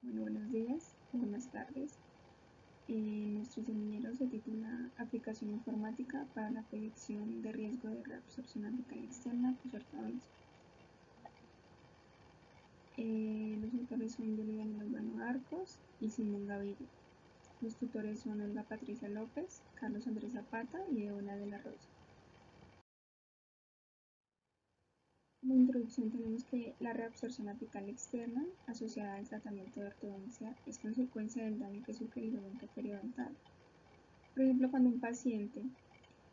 Bueno, buenos días o buenas tardes. Nuestro semillero se titula Aplicación informática para la predicción de riesgo de reabsorción apical externa posortodoncia. Los autores son Julián Albano Arcos y Simón Gaviria. Los tutores son Olga Patricia López, Carlos Andrés Zapata y Eola de la Rosa. Como introducción tenemos que la reabsorción apical externa asociada al tratamiento de ortodoncia es consecuencia del daño que sufre el ligamento periodontal. Por ejemplo, cuando a un paciente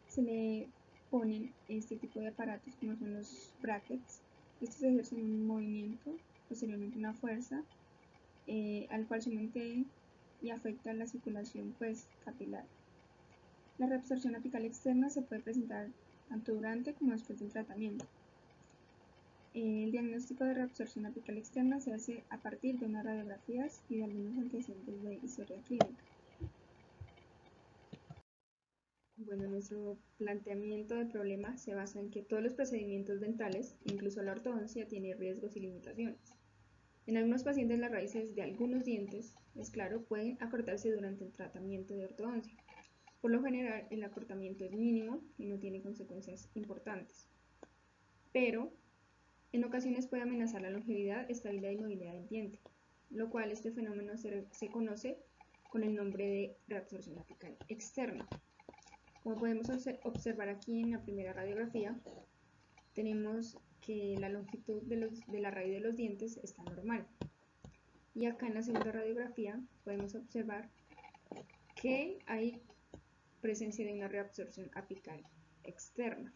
se le ponen este tipo de aparatos como son los brackets, estos ejercen un movimiento, posteriormente una fuerza, al cual somete y afecta la circulación capilar. La reabsorción apical externa se puede presentar tanto durante como después del tratamiento. El diagnóstico de reabsorción apical externa se hace a partir de unas radiografías y de algunos antecedentes de historia clínica. Bueno, nuestro planteamiento del problema se basa en que todos los procedimientos dentales, incluso la ortodoncia, tienen riesgos y limitaciones. En algunos pacientes las raíces de algunos dientes, es claro, pueden acortarse durante el tratamiento de ortodoncia. Por lo general, el acortamiento es mínimo y no tiene consecuencias importantes. Pero en ocasiones puede amenazar la longevidad, estabilidad y movilidad del diente, lo cual este fenómeno se conoce con el nombre de reabsorción apical externa. Como podemos observar aquí en la primera radiografía, tenemos que la longitud de la raíz de los dientes está normal. Y acá en la segunda radiografía podemos observar que hay presencia de una reabsorción apical externa,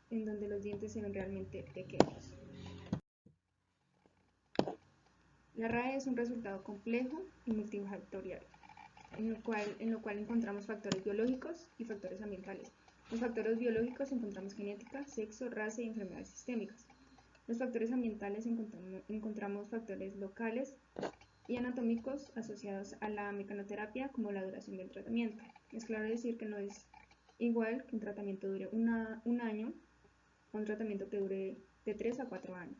en donde los dientes se ven realmente pequeños. La RAE es un resultado complejo y multifactorial, en lo cual encontramos factores biológicos y factores ambientales. Los factores biológicos encontramos genética, sexo, raza y enfermedades sistémicas. Los factores ambientales encontramos factores locales y anatómicos asociados a la mecanoterapia, como la duración del tratamiento. Es claro decir que no es igual que un tratamiento dure un año a un tratamiento que dure de 3 a 4 años.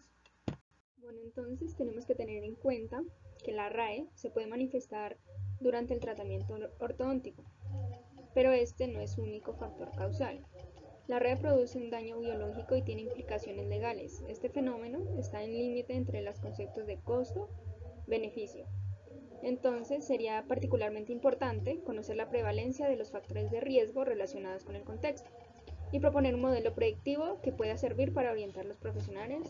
Bueno, entonces tenemos que tener en cuenta que la RAE se puede manifestar durante el tratamiento ortodóntico, pero este no es su único factor causal. La RAE produce un daño biológico y tiene implicaciones legales. Este fenómeno está en límite entre los conceptos de costo-beneficio. Entonces sería particularmente importante conocer la prevalencia de los factores de riesgo relacionados con el contexto y proponer un modelo predictivo que pueda servir para orientar a los profesionales,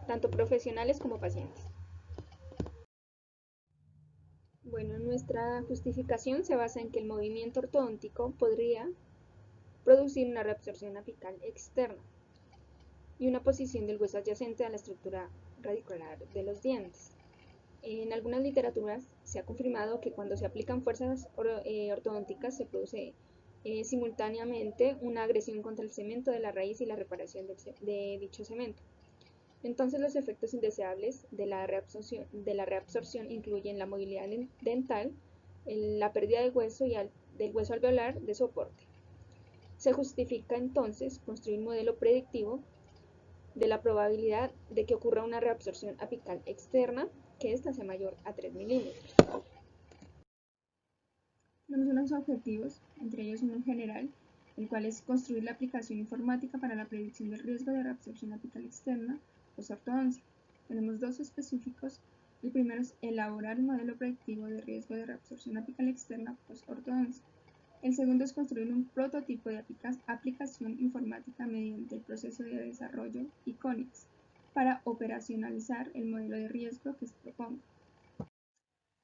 tanto profesionales como pacientes. Bueno, nuestra justificación se basa en que el movimiento ortodóntico podría producir una reabsorción apical externa y una posición del hueso adyacente a la estructura radicular de los dientes. En algunas literaturas se ha confirmado que cuando se aplican fuerzas ortodónticas se produce simultáneamente una agresión contra el cemento de la raíz y la reparación de dicho cemento. Entonces los efectos indeseables de la reabsorción incluyen la movilidad dental, la pérdida del hueso y del hueso alveolar de soporte. Se justifica entonces construir un modelo predictivo de la probabilidad de que ocurra una reabsorción apical externa, que ésta sea mayor a 3 milímetros. Tenemos unos objetivos, entre ellos uno general, el cual es construir la aplicación informática para la predicción del riesgo de reabsorción apical externa posortodoncia. Tenemos dos específicos. El primero es elaborar un modelo predictivo de riesgo de reabsorción apical externa posortodoncia. El segundo es construir un prototipo de aplicación informática mediante el proceso de desarrollo ICONIX para operacionalizar el modelo de riesgo que se proponga.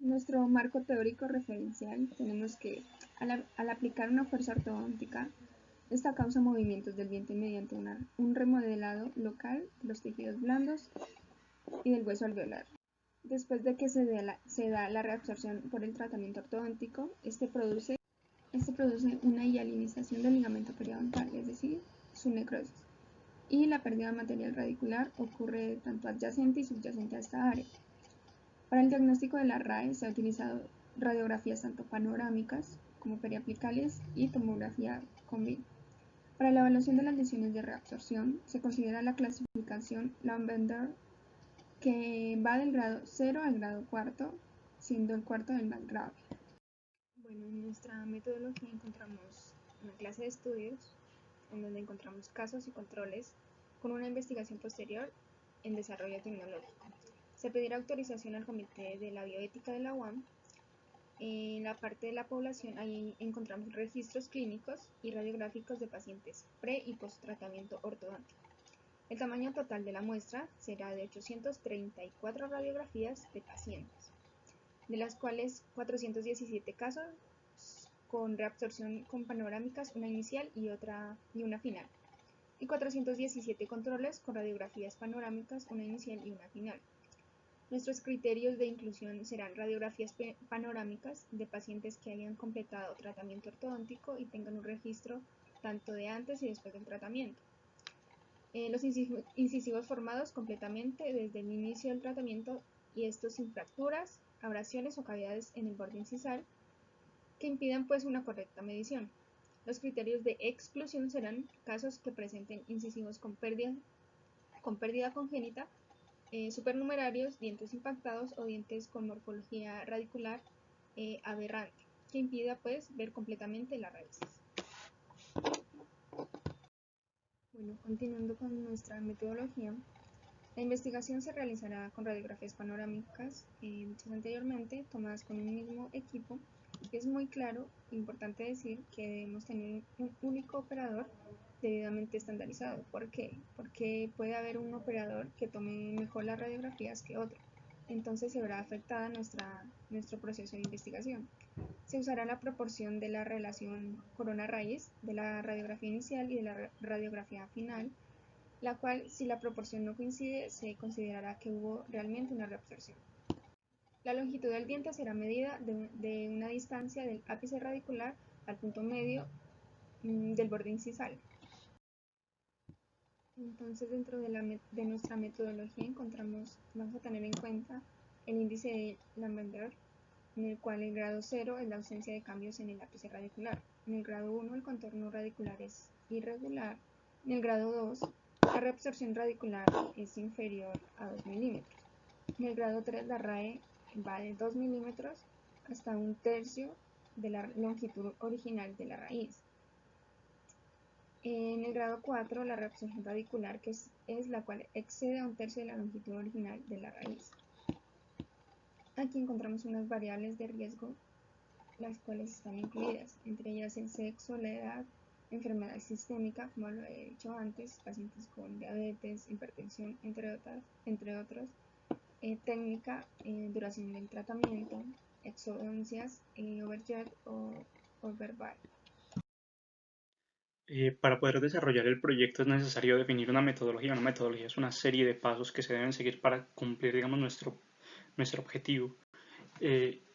En nuestro marco teórico referencial tenemos que al aplicar una fuerza ortodóntica, esta causa movimientos del diente mediante un remodelado local de los tejidos blandos y del hueso alveolar. Después de que se da la reabsorción por el tratamiento ortodóntico, este produce una hialinización del ligamento periodontal, es decir, su necrosis. Y la pérdida de material radicular ocurre tanto adyacente y subyacente a esta área. Para el diagnóstico de la RAE se ha utilizado radiografías tanto panorámicas como periapicales y tomografía combinada. Para la evaluación de las lesiones de reabsorción se considera la clasificación Lamb-Bender, que va del grado 0 al grado 4, siendo el cuarto el más grave. Bueno, en nuestra metodología encontramos una clase de estudios en donde encontramos casos y controles con una investigación posterior en desarrollo tecnológico. Se pedirá autorización al Comité de la Bioética de la UAM. En la parte de la población ahí encontramos registros clínicos y radiográficos de pacientes pre y post tratamiento ortodóntico. El tamaño total de la muestra será de 834 radiografías de pacientes, de las cuales 417 casos con reabsorción con panorámicas, una inicial y una final, y 417 controles con radiografías panorámicas, una inicial y una final. Nuestros criterios de inclusión serán radiografías panorámicas de pacientes que hayan completado tratamiento ortodóntico y tengan un registro tanto de antes y después del tratamiento. Los incisivos formados completamente desde el inicio del tratamiento y estos sin fracturas, abrasiones o cavidades en el borde incisal que impidan pues una correcta medición. Los criterios de exclusión serán casos que presenten incisivos con pérdida congénita, supernumerarios, dientes impactados o dientes con morfología radicular aberrante, que impida pues ver completamente las raíces. Bueno, continuando con nuestra metodología, la investigación se realizará con radiografías panorámicas, dichas anteriormente, tomadas con un mismo equipo. Es muy claro, importante decir que debemos tener un único operador debidamente estandarizado. ¿Por qué? Porque puede haber un operador que tome mejor las radiografías que otro. Entonces se verá afectada nuestro proceso de investigación. Se usará la proporción de la relación corona-raíz de la radiografía inicial y de la radiografía final, la cual, si la proporción no coincide, se considerará que hubo realmente una reabsorción. La longitud del diente será medida de una distancia del ápice radicular al punto medio del borde incisal. Entonces, dentro de nuestra metodología vamos a tener en cuenta el índice de Lambert, en el cual el grado 0 es la ausencia de cambios en el ápice radicular. En el grado 1 el contorno radicular es irregular. En el grado 2 la reabsorción radicular es inferior a 2 milímetros. En el grado 3 la RAE va de 2 milímetros hasta 1/3 de la longitud original de la raíz. En el grado 4 la reabsorción radicular que es la cual excede a 1/3 de la longitud original de la raíz. Aquí encontramos unas variables de riesgo, las cuales están incluidas, entre ellas el sexo, la edad, enfermedad sistémica, como lo he dicho antes, pacientes con diabetes, hipertensión, entre otros, técnica, duración del tratamiento, exodoncias, overjet o overbite. Para poder desarrollar el proyecto es necesario definir una metodología. Una metodología es una serie de pasos que se deben seguir para cumplir, digamos, nuestro objetivo.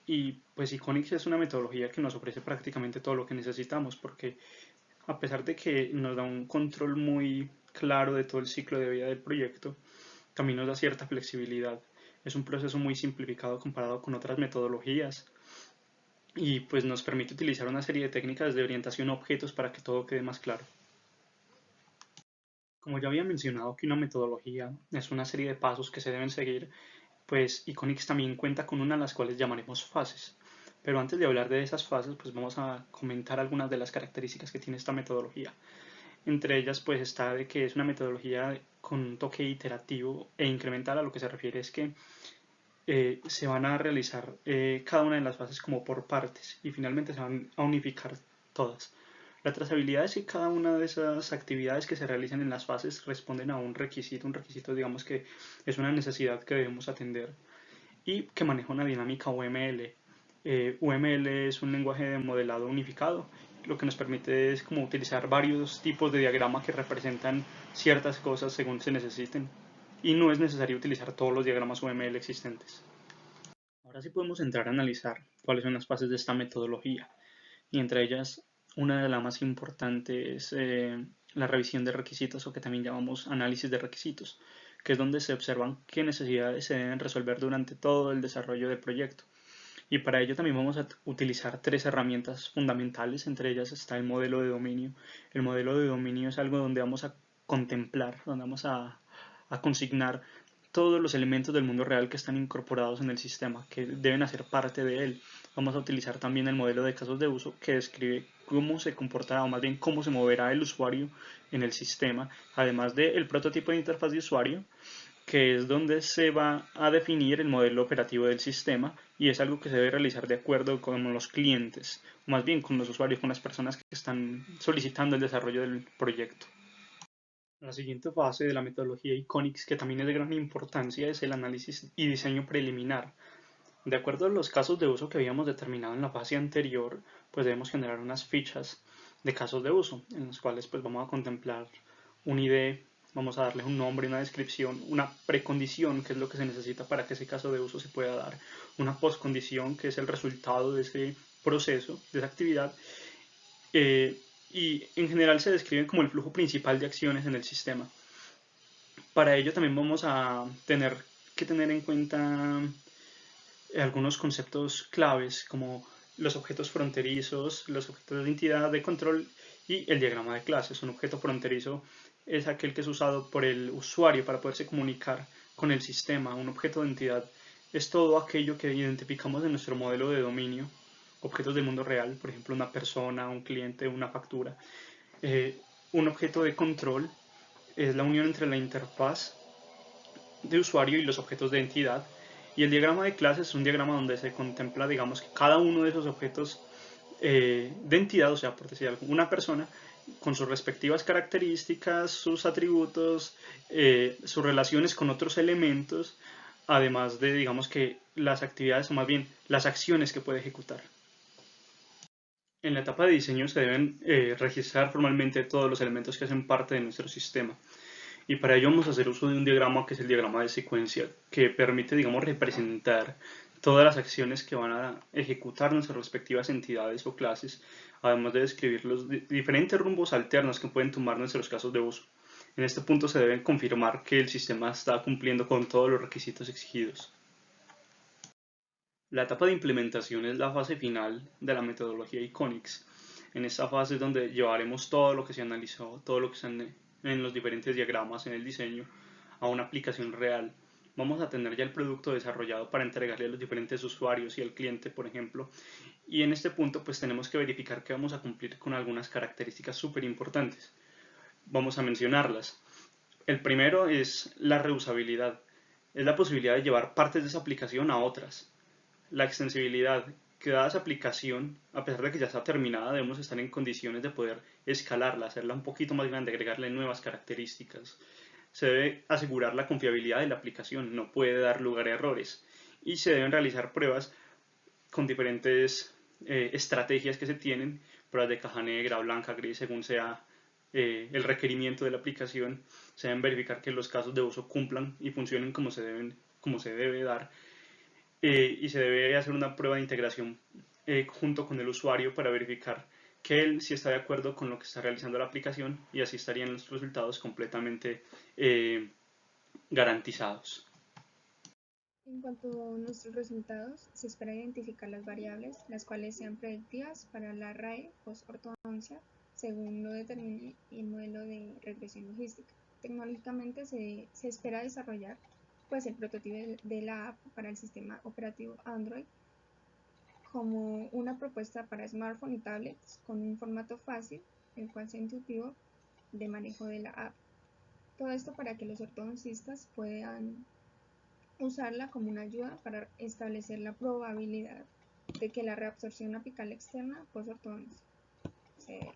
Y pues Iconix es una metodología que nos ofrece prácticamente todo lo que necesitamos, porque a pesar de que nos da un control muy claro de todo el ciclo de vida del proyecto, también nos da cierta flexibilidad. Es un proceso muy simplificado comparado con otras metodologías y pues nos permite utilizar una serie de técnicas de orientación a objetos para que todo quede más claro. Como ya había mencionado que una metodología es una serie de pasos que se deben seguir, pues Iconix también cuenta con una de las cuales llamaremos fases. Pero antes de hablar de esas fases, pues vamos a comentar algunas de las características que tiene esta metodología. Entre ellas, pues está de que es una metodología con un toque iterativo e incremental. A lo que se refiere es que se van a realizar cada una de las fases como por partes y finalmente se van a unificar todas. La trazabilidad es que cada una de esas actividades que se realizan en las fases responden a un requisito digamos que es una necesidad que debemos atender y que maneja una dinámica UML. UML es un lenguaje de modelado unificado, lo que nos permite es como utilizar varios tipos de diagrama que representan ciertas cosas según se necesiten y no es necesario utilizar todos los diagramas UML existentes. Ahora sí podemos entrar a analizar cuáles son las fases de esta metodología y entre ellas una de las más importantes es la revisión de requisitos o que también llamamos análisis de requisitos, que es donde se observan qué necesidades se deben resolver durante todo el desarrollo del proyecto. Y para ello también vamos a utilizar tres herramientas fundamentales, entre ellas está el modelo de dominio. El modelo de dominio es algo donde vamos a contemplar, donde vamos a consignar todos los elementos del mundo real que están incorporados en el sistema, que deben hacer parte de él. Vamos a utilizar también el modelo de casos de uso que describe cómo se comportará, o más bien cómo se moverá el usuario en el sistema, además del prototipo de interfaz de usuario, que es donde se va a definir el modelo operativo del sistema, y es algo que se debe realizar de acuerdo con los clientes, o más bien con los usuarios, con las personas que están solicitando el desarrollo del proyecto. La siguiente fase de la metodología ICONIX, que también es de gran importancia, es el análisis y diseño preliminar. De acuerdo a los casos de uso que habíamos determinado en la fase anterior, pues debemos generar unas fichas de casos de uso, en los cuales pues vamos a contemplar un ID, vamos a darle un nombre, una descripción, una precondición, que es lo que se necesita para que ese caso de uso se pueda dar, una postcondición, que es el resultado de ese proceso, de esa actividad, y en general se describen como el flujo principal de acciones en el sistema. Para ello también vamos a tener que tener en cuenta algunos conceptos claves como los objetos fronterizos, los objetos de entidad de control y el diagrama de clases. Un objeto fronterizo es aquel que es usado por el usuario para poderse comunicar con el sistema. Un objeto de entidad es todo aquello que identificamos en nuestro modelo de dominio, objetos del mundo real, por ejemplo una persona, un cliente, una factura. Un objeto de control es la unión entre la interfaz de usuario y los objetos de entidad. Y el diagrama de clases es un diagrama donde se contempla, digamos, que cada uno de esos objetos de entidad, o sea, por decir algo, una persona con sus respectivas características, sus atributos, sus relaciones con otros elementos, además de, digamos, que las actividades, o más bien las acciones que puede ejecutar. En la etapa de diseño se deben registrar formalmente todos los elementos que hacen parte de nuestro sistema. Y para ello vamos a hacer uso de un diagrama que es el diagrama de secuencia, que permite, digamos, representar todas las acciones que van a ejecutar nuestras respectivas entidades o clases, además de describir los diferentes rumbos alternos que pueden tomar nuestros casos de uso. En este punto se debe confirmar que el sistema está cumpliendo con todos los requisitos exigidos. La etapa de implementación es la fase final de la metodología ICONIX. En esta fase es donde llevaremos todo lo que se analizó, todo lo que está en los diferentes diagramas, en el diseño, a una aplicación real. Vamos a tener ya el producto desarrollado para entregarle a los diferentes usuarios y al cliente, por ejemplo. Y en este punto pues tenemos que verificar que vamos a cumplir con algunas características súper importantes. Vamos a mencionarlas. El primero es la reusabilidad. Es la posibilidad de llevar partes de esa aplicación a otras. La extensibilidad, que dada esa aplicación, a pesar de que ya está terminada, debemos estar en condiciones de poder escalarla, hacerla un poquito más grande, agregarle nuevas características. Se debe asegurar la confiabilidad de la aplicación, no puede dar lugar a errores. Y se deben realizar pruebas con diferentes estrategias que se tienen, pruebas de caja negra, blanca, gris, según sea el requerimiento de la aplicación. Se deben verificar que los casos de uso cumplan y funcionen como se debe dar, y se debe hacer una prueba de integración junto con el usuario para verificar que él sí está de acuerdo con lo que está realizando la aplicación, y así estarían los resultados completamente garantizados. En cuanto a nuestros resultados, se espera identificar las variables, las cuales sean predictivas para la RAE post-ortodoncia, según lo determine el modelo de regresión logística. Tecnológicamente se espera desarrollar pues, el prototipo de la app para el sistema operativo Android como una propuesta para smartphone y tablets con un formato fácil, el cual sea intuitivo de manejo de la app. Todo esto para que los ortodoncistas puedan usarla como una ayuda para establecer la probabilidad de que la reabsorción apical externa post-ortodoncia se dé.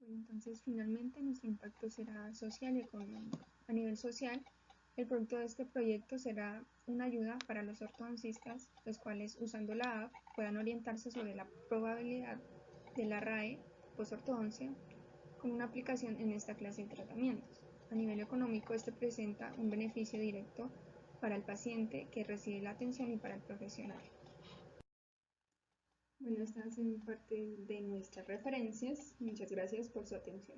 Entonces, finalmente, nuestro impacto será social y económico. A nivel social, el producto de este proyecto será una ayuda para los ortodoncistas, los cuales, usando la app, puedan orientarse sobre la probabilidad de la RAE post-ortodoncia con una aplicación en esta clase de tratamientos. A nivel económico, este presenta un beneficio directo para el paciente que recibe la atención y para el profesional. Bueno, estas son parte de nuestras referencias. Muchas gracias por su atención.